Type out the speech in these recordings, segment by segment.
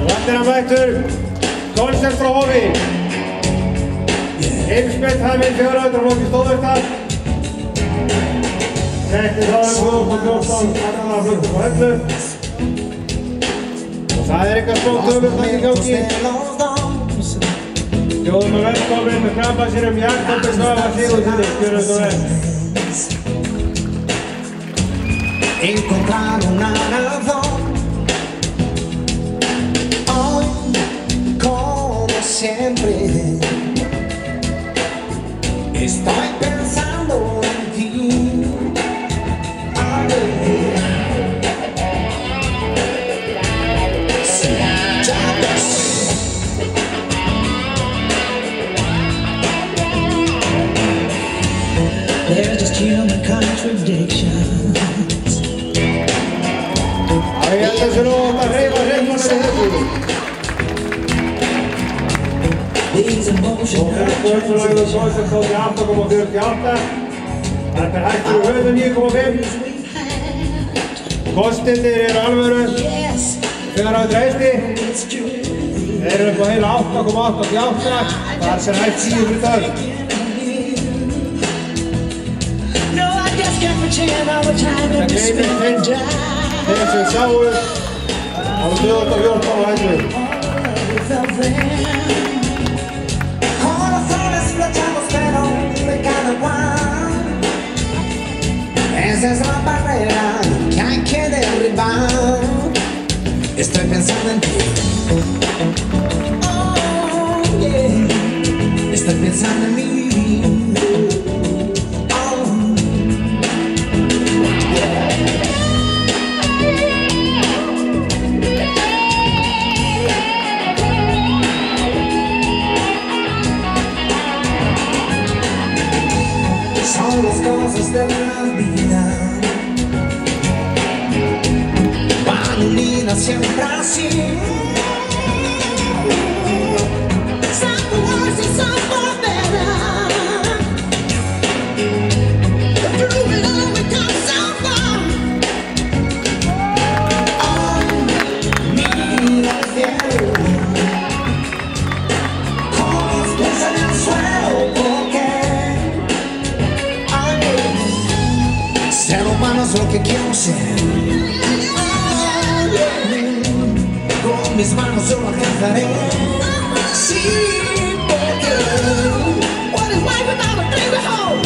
Vandina mættur, Konsert frá Hofi. Heimsmet hafinn 400 flokki stóðverkar. Setti þáðum 2014 allar fluttur på Hellu. Og það eitthvað spótt höfumtak í gangi. Bjóðum að velkomin með krabbasýrum Jakobi Svavar Sigurðssoni. Gjörðu svo vel. Encontrar una razón hoy, como siempre, estoy pensando en ti. Sí, ya ves. There's just human contradictions. Ég held að þessu nú að hreyfa hreyfmanum í þessu. Og fyrir kvöldsulagur Konsert stóð í 8,48. Þetta hættur í höfðu 9,5. Kostirnir eru alvöru. Þegar á dreifsti. Þeir eru upp á heila 8,88. Þar sem hætt 10 fyrir dag. Það gleymir þeim sem sjáu á 2014 á Hellu. Corazones flechamos pero de cada cual. Esa es la barrera que hay que derribar. Estoy pensando en ti. Oh, yeah. Estoy pensando en mí. Son las cosas de la vida, van unidas siempre así. Some for worse and some for better. Through it all we come so far. Oh, mira el cielo, con los pies en el suelo, porque ser humano es lo que quiero ser. Con mis manos yo lo alcanzaré. Sí, porque what is life without a baby home?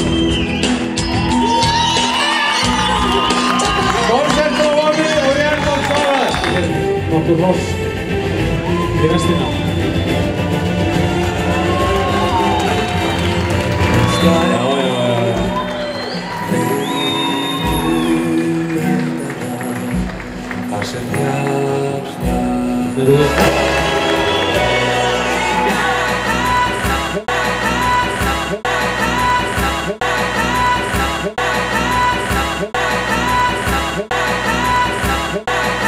Konsert frá Hofi og Jakob Svavar. Nokkur hross í restina. Já. Það sem hjarta